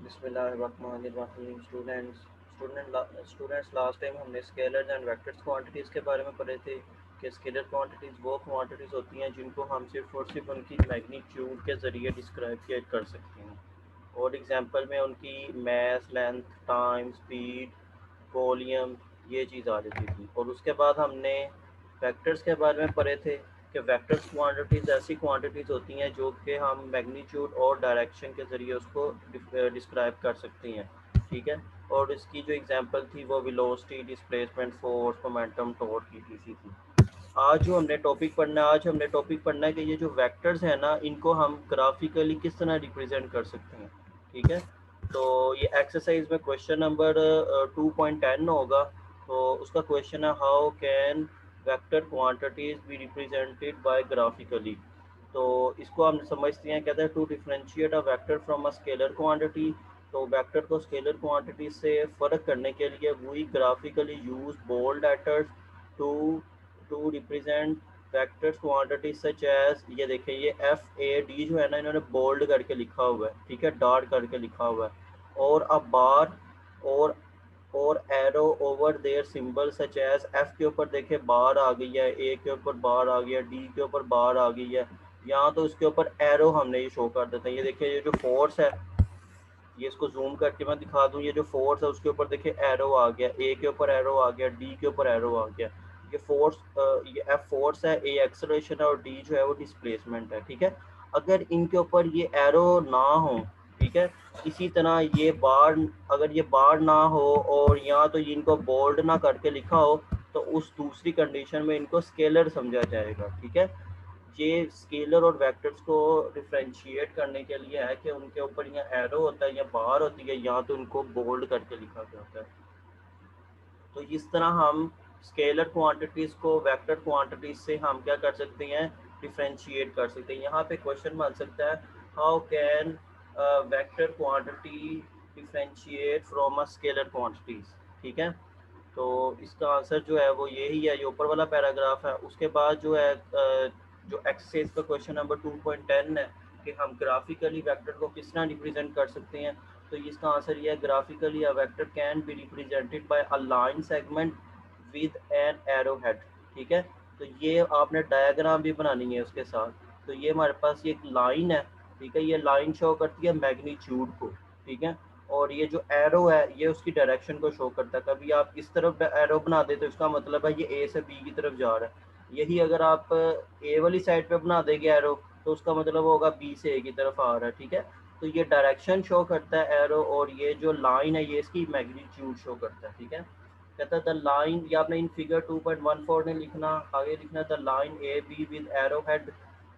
बिस्मिल्लाहिर्रहमानिर्रहीम। Students last time हमने scalars and vectors quantities के बारे में पढ़े थे कि स्केलर क्वांटिटीज़ वो क्वांटिटीज़ होती हैं जिनको हम सिर्फ और सिर्फ उनकी मैग्नीट्यूड के ज़रिए डिस्क्राइब कर सकते हैं। और एग्जांपल में उनकी मास, लेंथ, टाइम, स्पीड, वॉल्यूम ये चीज़ आ जाती थी। और उसके बाद हमने वेक्टर्स के बारे में पढ़े थे कि वेक्टर्स क्वांटिटीज़ ऐसी क्वांटिटीज़ होती हैं जो कि हम मैग्नीट्यूड और डायरेक्शन के ज़रिए उसको डिस्क्राइब कर सकते हैं। ठीक है। और इसकी जो एग्जांपल थी वो velocity, displacement, force, momentum, torque थी। आज हमने टॉपिक पढ़ना है कि ये जो वेक्टर्स हैं ना, इनको हम ग्राफिकली किस तरह रिप्रेजेंट कर सकते हैं। ठीक है। तो ये एक्सरसाइज में क्वेश्चन नंबर 2.10 होगा। तो उसका क्वेश्चन है, how can vector quantities be represented by graphically. तो इसको हम समझते हैं, कहते हैं to differentiate a vector from a scalar quantity. तो वेक्टर को स्केलर क्वांटिटी से फ़र्क करने के लिए we graphically use bold letters to to represent vectors quantity such as, ये देखें ये FAD जो है ना, इन्होंने बोल्ड करके लिखा हुआ है। ठीक है, डार्क करके लिखा हुआ है। और a bar or arrow over their symbol such as, F के ऊपर देखे बार आ गई है, ए के ऊपर बार आ गया, डी के ऊपर बार आ गई है। यहाँ तो इसके ऊपर एरो हमने ये शो कर देते हैं। ये देखिए, ये जो फोर्स है, ये इसको जूम करके मैं दिखा दूं, ये जो फोर्स है उसके ऊपर देखिए एरो आ गया, ए के ऊपर एरो आ गया, डी के ऊपर एरो आ गया। ये फोर्स, ये एफ फोर्स है, ए एक्सेलरेशन है और डी जो है वो डिस्प्लेसमेंट है। ठीक है। अगर इनके ऊपर ये एरो ना हो, ठीक है, इसी तरह ये बार, अगर ये बार ना हो और यहाँ तो इनको बोल्ड ना करके लिखा हो, तो उस दूसरी कंडीशन में इनको स्केलर समझा जाएगा। ठीक है। ये स्केलर और वेक्टर्स को डिफ्रेंशिएट करने के लिए है कि उनके ऊपर यहाँ एरो होता है या बार होती है, या तो उनको बोल्ड करके लिखा जाता है। तो इस तरह हम स्केलर क्वांटिटीज़ को वेक्टर क्वांटिटीज़ से हम क्या कर सकते हैं, डिफ्रेंशिएट कर सकते हैं। यहाँ पे क्वेश्चन बन सकता है, how can vector quantity differentiate from a scalar quantities. ठीक है। तो इसका आंसर जो है वो यही है, ये ऊपर वाला पैराग्राफ है। उसके बाद जो है जो एक्सरसाइज का क्वेश्चन नंबर 2.10 है कि हम ग्राफिकली वेक्टर को किस तरह रिप्रेजेंट कर सकते हैं। तो इसका आंसर ये है, graphically a vector can be represented bye a line segment with an arrow head. ठीक है। तो ये आपने डायग्राम भी बनानी है उसके साथ। तो ये हमारे पास ये एक लाइन है। ठीक है। ये लाइन शो करती है मैग्नीट्यूड को। ठीक है। और ये जो एरो है ये उसकी डायरेक्शन को शो करता है। कभी आप इस तरफ एरो बना दे तो इसका मतलब है ये ए से बी की तरफ जा रहा है। यही अगर आप ए वाली साइड पे बना देंगे एरो, तो उसका मतलब होगा बी से ए की तरफ आ रहा है। ठीक है। तो ये डायरेक्शन शो करता है एरो, और ये जो लाइन है ये इसकी मैग्नीट्यूड शो करता है। ठीक है। कहता है द लाइन, या आपने इन फिगर 2.14 में लिखना, आगे लिखना, the line A B with arrow head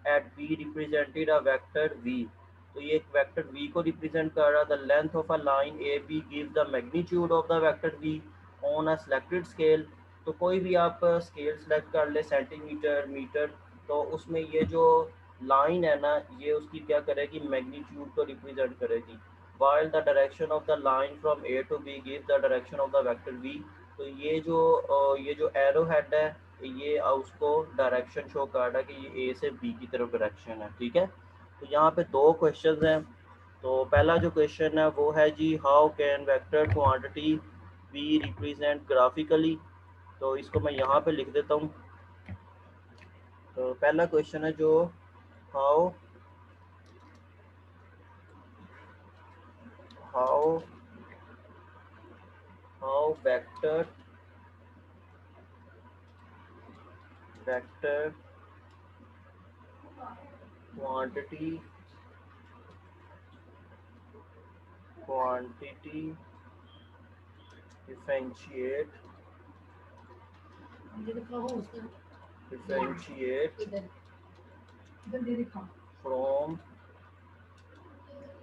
at B represented a vector V. तो ये एक वेक्टर v को रिप्रेजेंट कर रहा है। The length of a line A B give the magnitude of the vector v on a selected scale. तो कोई भी आप स्केल सेलेक्ट कर ले, सेंटीमीटर, मीटर, तो उसमें ये जो लाइन है ना, ये उसकी क्या करेगी, मैग्नीट्यूड को रिप्रेजेंट करेगी। while the direction of the line from A to B gives the direction of the vector v। तो ये जो एरो हेड है, ये उसको डायरेक्शन शो कर रहा है कि ये ए से बी की तरफ डायरेक्शन है। ठीक है। तो यहाँ पे दो क्वेश्चंस हैं। तो पहला जो क्वेश्चन है वो है जी, how can vector quantity be represent graphically. तो इसको मैं यहाँ पे लिख देता हूँ। तो पहला क्वेश्चन है जो, how how how vector quantity quantity differentiate differentiate from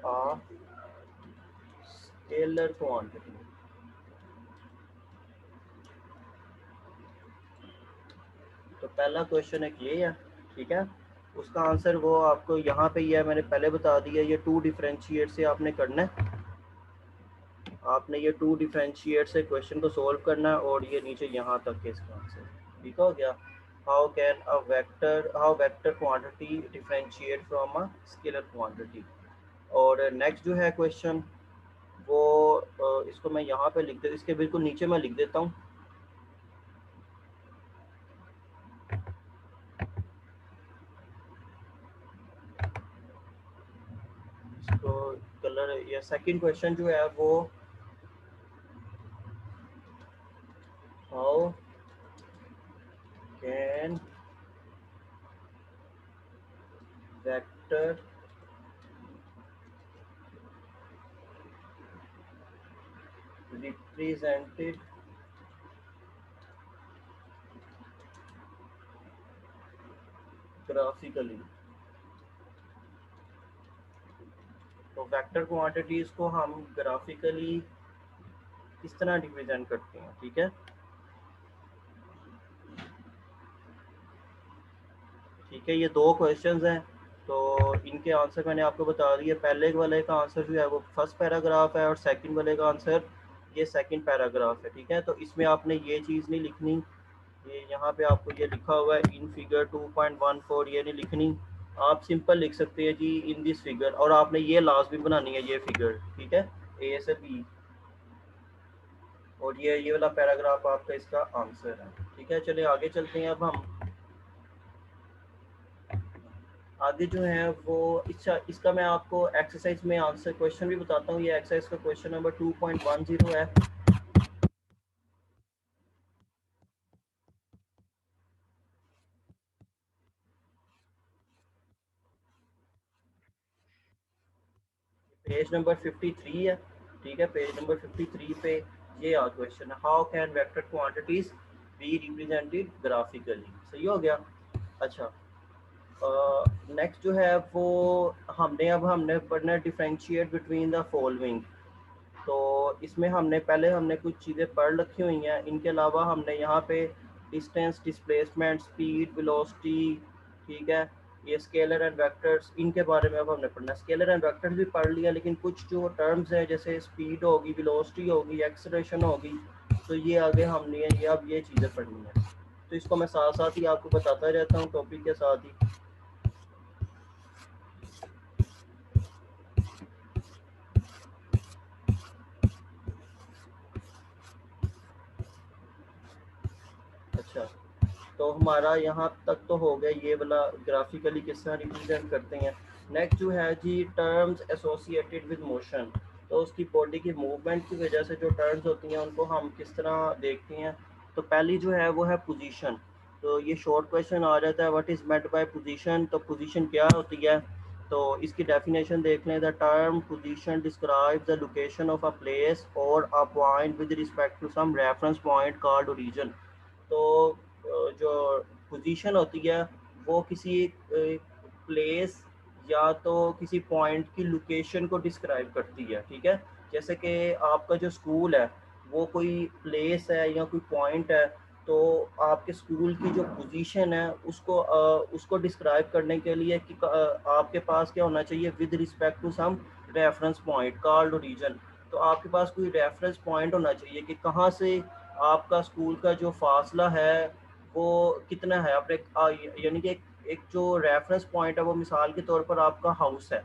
a scalar quantity। तो पहला क्वेश्चन एक ये है। ठीक है। उसका आंसर वो आपको यहाँ पे ही है, मैंने पहले बता दिया। ये टू डिफरेंशिएट से आपने करना है, आपने ये टू डिफरेंशिएट से क्वेश्चन को सोल्व करना है, और ये नीचे यहाँ तक के इसका आंसर। ठीक हो गया। How vector quantity differentiate from a scalar quantity. और नेक्स्ट जो है क्वेश्चन, वो इसको मैं यहाँ पे लिख दे, इसके बिल्कुल नीचे मैं लिख देता हूँ। इसको कलर, या सेकंड क्वेश्चन जो है वो, how can vector represented graphically. तो वेक्टर क्वांटिटीज को हम ग्राफिकली किस तरह रिप्रेजेंट करते हैं, ठीक है। ठीक है, ये दो क्वेश्चंस हैं, तो इनके आंसर मैंने आपको बता दिए। पहले वाले का आंसर जो है वो फर्स्ट पैराग्राफ है, और सेकंड वाले का आंसर ये सेकंड पैराग्राफ है, ठीक है। तो इसमें आपने ये चीज़ नहीं लिखनी, ये यहाँ पे आपको ये लिखा हुआ है इन फिगर 2.14, ये नहीं लिखनी। आप सिंपल लिख सकते हैं जी इन दिस फिगर, और आपने ये लास्ट भी बनानी है ये फिगर, ठीक है, ए से बी, और ये वाला पैराग्राफ आपका इसका आंसर है, ठीक है। चलिए आगे चलते हैं। अब हम आगे जो है वो इसका मैं आपको एक्सरसाइज में आंसर क्वेश्चन भी बताता हूँ। ये एक्सरसाइज का क्वेश्चन नंबर 2.10 है। पेज नंबर 53 है, ठीक है। पेज नंबर 53 पे ये क्वेश्चन है, how can vector quantities be represented graphically. सही हो गया। अच्छा, नेक्स्ट जो है वो हमने पढ़ना है डिफरेंशिएट बिटवीन द फॉलोइंग। तो इसमें हमने कुछ चीज़ें पढ़ रखी हुई हैं, इनके अलावा हमने यहाँ पे डिस्टेंस, डिस्प्लेसमेंट, स्पीड, वेलोसिटी, ठीक है, ये स्केलर एंड वेक्टर्स, इनके बारे में अब हमने पढ़ना है। स्केलर एंड वेक्टर्स भी पढ़ लिया, लेकिन कुछ जो टर्म्स हैं जैसे स्पीड होगी, वेलोसिटी होगी, एक्सेलरेशन होगी, तो ये आगे हमने ये अब ये चीज़ें पढ़नी है। तो इसको मैं साथ साथ ही आपको बताता रहता हूँ टॉपिक के साथ ही। अच्छा, तो हमारा यहाँ तक तो हो गया ये वाला ग्राफिकली किस तरह रिप्रेजेंट करते हैं। नेक्स्ट जो है जी टर्म्स एसोसिएटेड विद मोशन। तो उसकी बॉडी की मूवमेंट की वजह से जो टर्म्स होती हैं उनको हम किस तरह देखते हैं। तो पहली जो है वो है पोजीशन। तो ये शॉर्ट क्वेश्चन आ जाता है, what is meant by position. तो पोजीशन क्या होती है, तो इसकी डेफिनेशन देख लें। The term position describe the location of a place और a point with respect to some reference point called origin. तो जो पोजीशन होती है वो किसी प्लेस या तो किसी पॉइंट की लोकेशन को डिस्क्राइब करती है, ठीक है। जैसे कि आपका जो स्कूल है वो कोई प्लेस है या कोई पॉइंट है, तो आपके स्कूल की जो पोजीशन है उसको डिस्क्राइब करने के लिए कि आपके पास क्या होना चाहिए, with respect to some reference point called region. तो आपके पास कोई रेफरेंस पॉइंट होना चाहिए कि कहाँ से आपका स्कूल का जो फासला है वो कितना है। अपने यानी कि एक जो रेफरेंस पॉइंट है वो मिसाल के तौर पर आपका हाउस है,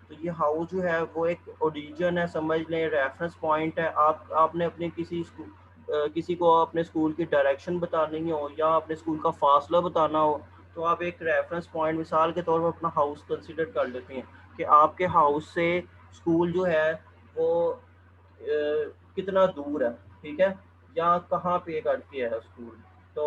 तो ये हाउस जो है वो एक ओरिजिन है, समझ लें, रेफरेंस पॉइंट है। आपने अपने किसी को अपने स्कूल की डायरेक्शन बतानी हो या अपने स्कूल का फासला बताना हो, तो आप एक रेफरेंस पॉइंट मिसाल के तौर पर अपना हाउस कंसिडर कर लेते हैं कि आपके हाउस से स्कूल जो है वो कितना दूर है, ठीक है, या कहाँ पे करके है स्कूल। तो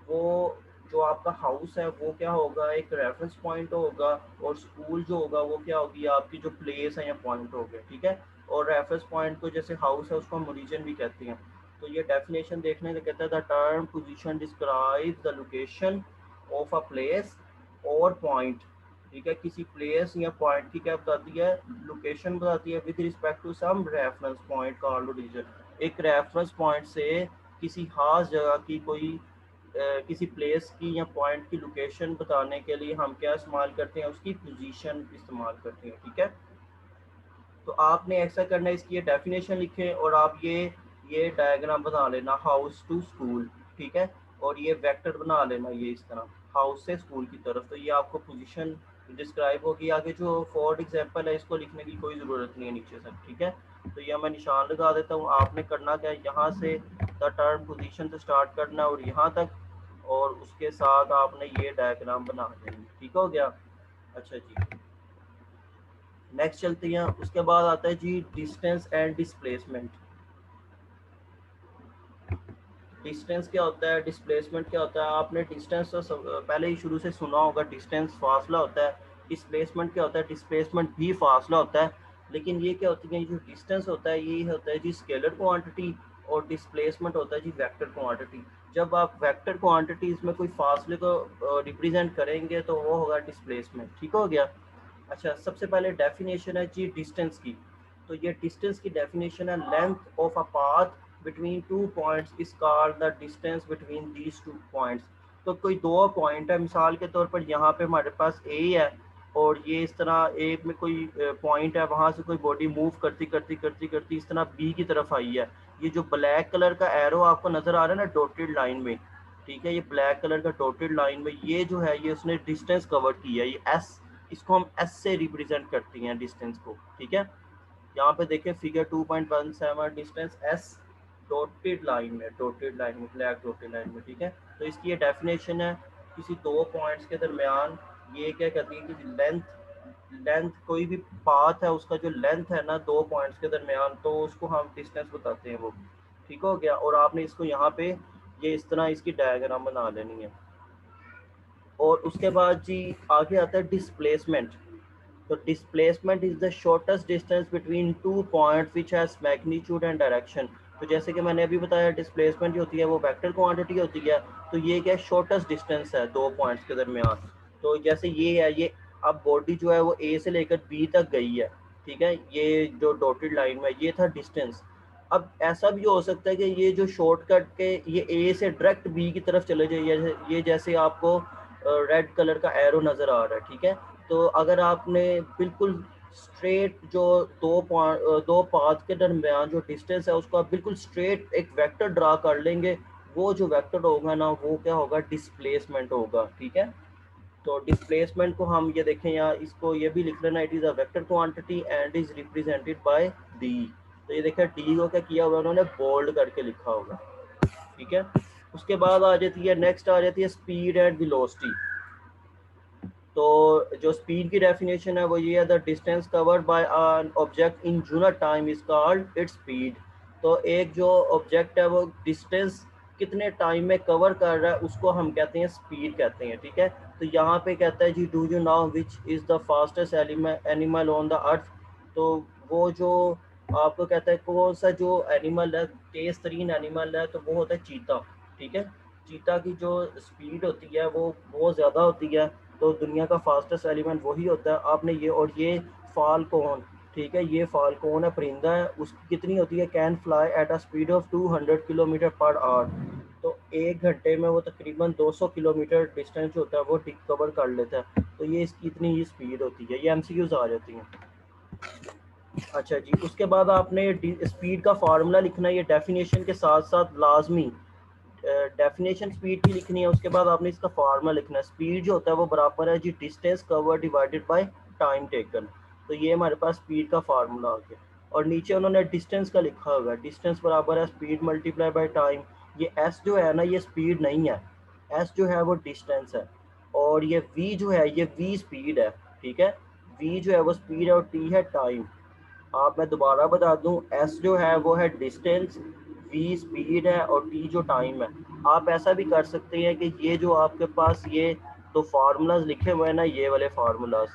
वो जो आपका हाउस है वो क्या होगा, एक रेफरेंस पॉइंट होगा, और स्कूल जो होगा वो क्या होगी, आपकी जो प्लेस है या पॉइंट हो गया, ठीक है। और रेफरेंस पॉइंट को जैसे हाउस है उसको हम ओरिजिन भी कहते हैं। तो ये डेफिनेशन देखने से कहता है the term position describe the location of a place और पॉइंट, ठीक है, किसी प्लेस या पॉइंट की क्या बताती है, लोकेशन बताती है, with respect to some reference point called origin. एक रेफरेंस पॉइंट से किसी खास जगह की किसी प्लेस की या पॉइंट की लोकेशन बताने के लिए हम क्या इस्तेमाल करते हैं, उसकी पोजीशन इस्तेमाल करते हैं, ठीक है। तो आपने ऐसा करना है, इसकी ये डेफिनेशन लिखें और आप ये डायग्राम बना लेना, हाउस टू स्कूल, ठीक है, और ये वेक्टर बना लेना ये इस तरह, हाउस से स्कूल की तरफ। तो ये आपको पोजीशन डिस्क्राइब होगी। आगे जो फॉर एग्जाम्पल है इसको लिखने की कोई ज़रूरत नहीं है नीचे से, ठीक है। तो ये मैं निशान लगा देता हूँ। आपने करना क्या है, यहाँ से द टर्म पोजीशन से स्टार्ट करना है और यहाँ तक, और उसके साथ आपने ये डायग्राम बना देंगे, ठीक हो गया। अच्छा जी, नेक्स्ट चलते हैं। उसके बाद आता है जी डिस्टेंस एंड डिस्प्लेसमेंट। डिस्टेंस क्या होता है, डिस्प्लेसमेंट क्या होता है, आपने डिस्टेंस तो पहले ही शुरू से सुना होगा। डिस्टेंस फासला होता है। डिस्प्लेसमेंट क्या होता है, डिस्प्लेसमेंट भी फासला होता है। लेकिन ये क्या होती है, जो डिस्टेंस होता है ये होता है जी स्केलर क्वांटिटी, और डिस्प्लेसमेंट होता है जी वेक्टर क्वांटिटी। जब आप वेक्टर क्वांटिटी इसमें कोई फासले को रिप्रेजेंट करेंगे तो वो होगा डिस्प्लेसमेंट, ठीक हो गया। अच्छा, सबसे पहले डेफिनेशन है जी डिस्टेंस की। तो ये डिस्टेंस की डेफिनेशन है, length of a path between two points is called the distance between these two points. तो कोई दो पॉइंट है, मिसाल के तौर पर यहाँ पे हमारे पास ए है, और ये इस तरह ए में कोई पॉइंट है, वहाँ से कोई बॉडी मूव करती करती करती करती इस तरह बी की तरफ आई है। ये जो ब्लैक कलर का एरो आपको नज़र आ रहा है ना डॉटेड लाइन में, ठीक है, ये ब्लैक कलर का डॉटेड लाइन में ये जो है ये उसने डिस्टेंस कवर की है, ये एस, इसको हम एस से रिप्रेजेंट करते हैं डिस्टेंस को, ठीक है। यहाँ पे देखें figure 2.17 distance S dotted line में, डॉटेड लाइन में, ब्लैक डॉटेड लाइन में, ठीक है। तो इसकी ये डेफिनेशन है, किसी दो पॉइंट्स के दरमियान ये क्या कहती है कि लेंथ, लेंथ कोई भी पाथ है उसका जो लेंथ है ना दो पॉइंट्स के दरमियान, तो उसको हम डिस्टेंस बताते हैं वो, ठीक हो गया। और आपने इसको यहाँ पे ये इस तरह इसकी डायग्राम बना लेनी है। और उसके बाद जी आगे आता है डिस्प्लेसमेंट। तो displacement is the shortest distance between two points which has magnitude and direction. तो जैसे कि मैंने अभी बताया डिस्प्लेसमेंट जो होती है वो वेक्टर क्वांटिटी होती है। तो ये क्या शॉर्टेस्ट डिस्टेंस है दो पॉइंट्स के दरमियान। तो जैसे ये है, ये अब बॉडी जो है वो ए से लेकर बी तक गई है, ठीक है, ये जो डॉटेड लाइन में ये था डिस्टेंस। अब ऐसा भी हो सकता है कि ये जो शॉर्टकट के ये ए से डायरेक्ट बी की तरफ चले जाए, ये जैसे आपको रेड कलर का एरो नज़र आ रहा है, ठीक है। तो अगर आपने बिल्कुल स्ट्रेट जो दो पाथ के दरमियान जो डिस्टेंस है उसको आप बिल्कुल स्ट्रेट एक वेक्टर ड्रा कर लेंगे, वो जो वेक्टर होगा ना वो क्या होगा, डिस्प्लेसमेंट होगा, ठीक है। तो डिस्प्लेसमेंट को हम ये देखें यहाँ, इसको ये भी लिख लेना, it is a vector quantity and is represented by D. तो ये देखें डी को क्या किया हुआ उन्होंने बोल्ड करके लिखा होगा, ठीक है। उसके बाद आ जाती है, नेक्स्ट आ जाती है स्पीड एंड वेलोसिटी। तो जो स्पीड की डेफिनेशन है वो ये है, the distance covered by an object in unit time is called its speed. तो एक जो ऑब्जेक्ट है वो डिस्टेंस कितने टाइम में कवर कर रहा है उसको हम कहते हैं स्पीड कहते हैं, ठीक है। तो यहाँ पे कहता है जी do you know which is the fastest animal on the earth. तो वो जो आपको कहता है कौन सा जो एनिमल है तेज तरीन एनिमल है, तो वो होता है चीता, ठीक है। चीता की जो स्पीड होती है वो बहुत ज़्यादा होती है। तो दुनिया का फास्टेस्ट एलिमेंट वही होता है। आपने ये, और ये फाल्कोन, ठीक है, ये फाल्कोन है, परिंदा है, उसकी कितनी होती है, can fly at a speed of 200 kilometre per hour. तो एक घंटे में वो तकरीबन 200 किलोमीटर डिस्टेंस जो होता है वो कवर कर लेता है। तो ये इसकी इतनी ही स्पीड होती है। ये एमसीक्यूज आ जाती हैं। अच्छा जी, उसके बाद आपने स्पीड का फार्मूला लिखना है, ये डेफिनेशन के साथ साथ लाजमी डेफिनेशन स्पीड की लिखनी है। उसके बाद आपने इसका फार्मूला लिखना है। स्पीड जो होता है वो बराबर है जी distance cover divided by time taken. तो ये हमारे पास स्पीड का फार्मूला आ गया। और नीचे उन्होंने डिस्टेंस का लिखा हुआ है, डिस्टेंस बराबर है स्पीड मल्टीप्लाई बाय टाइम। ये एस जो है ना ये स्पीड नहीं है, एस जो है वो डिस्टेंस है, और ये वी जो है ये वी स्पीड है, ठीक है। वी जो है वो स्पीड है और टी है टाइम। आप मैं दोबारा बता दूं, एस जो है वो है डिस्टेंस, वी स्पीड है, और टी जो टाइम है। आप ऐसा भी कर सकते हैं कि ये जो आपके पास ये तो फार्मूलाज लिखे हुए हैं ना, ये वाले फार्मूलाज,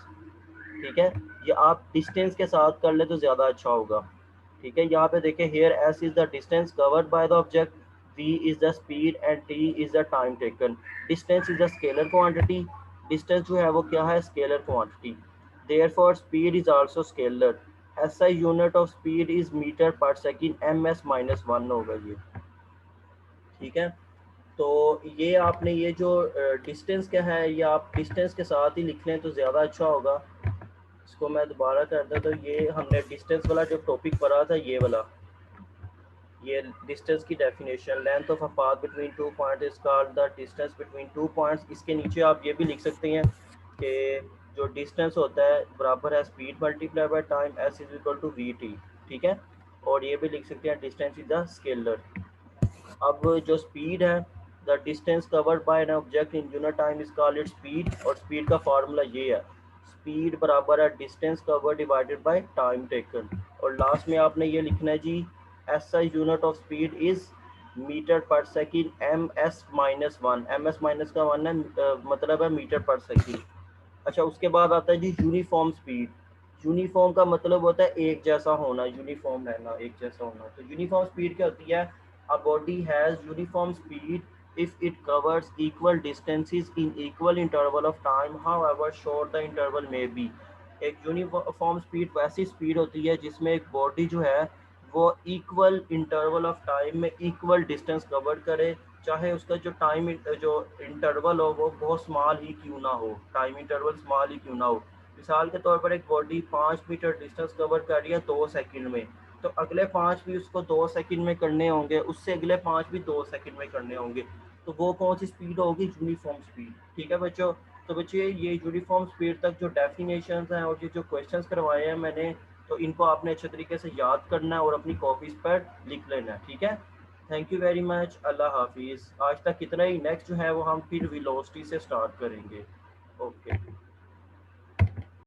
ठीक है, ये आप डिस्टेंस के साथ कर ले तो ज़्यादा अच्छा होगा, ठीक है। यहाँ पे देखें, here S is the distance covered by the object, V is the speed and T is the time taken. Distance is the scalar quantity, distance जो है वो क्या है, scalar quantity. Therefore speed is also scalar. SI unit of speed is metre per second, M S minus one होगा ये, ठीक है। तो ये आपने ये जो डिस्टेंस क्या है ये आप डिस्टेंस के साथ ही लिख लें तो ज़्यादा अच्छा होगा। इसको मैं दोबारा करता, तो ये हमने डिस्टेंस वाला जो टॉपिक पढ़ा था ये वाला, ये डिस्टेंस की definition, length of a path between two point is called the distance between two points. इसके नीचे आप ये भी लिख सकते हैं कि जो डिस्टेंस होता है बराबर है speed multiply by time, S is equal to V T, ठीक है। और ये भी लिख सकते हैं डिस्टेंस इज द स्केलर। अब जो स्पीड है, the distance covered by an object in unit time is called its speed, और स्पीड का फार्मूला ये है, स्पीड बराबर है distance cover divided by time taken. और लास्ट में आपने ये लिखना है जी, S I unit of speed is metre per second, M S minus one, M S minus का वन है मतलब है मीटर पर सेकेंड। अच्छा, उसके बाद आता है जी यूनिफॉर्म स्पीड। यूनिफॉर्म का मतलब होता है एक जैसा होना, यूनिफॉर्म रहना, एक जैसा होना। तो यूनिफॉर्म स्पीड क्या होती है, a body has uniform speed if it covers equal distances in equal interval of time however short the interval may be। एक यूनिफॉर्म स्पीड वैसी स्पीड होती है जिसमें एक बॉडी जो है वो इक्वल इंटरवल ऑफ टाइम में इक्वल डिस्टेंस कवर करे, चाहे उसका जो टाइम जो इंटरवल हो वो बहुत स्मॉल ही क्यों ना हो, टाइम इंटरवल स्मॉल ही क्यों ना हो। मिसाल के तौर पर एक बॉडी 5 मीटर डिस्टेंस कवर कर रही है 2 सेकंड में, तो अगले 5 भी उसको 2 सेकंड में करने होंगे, उससे अगले 5 भी 2 सेकंड में करने होंगे। तो वो कौन सी स्पीड होगी, यूनिफॉर्म स्पीड, ठीक है बच्चों। तो बच्चे ये यूनिफॉर्म स्पीड तक जो डेफिनेशंस हैं और ये जो क्वेश्चंस करवाए हैं मैंने, तो इनको आपने अच्छे तरीके से याद करना है और अपनी कॉपीज पर लिख लेना है, ठीक है। थैंक यू वेरी मच, अल्लाह हाफिज़। आज तक कितना ही, नेक्स्ट जो है वो हम फिर वेलोसिटी से स्टार्ट करेंगे। ओके।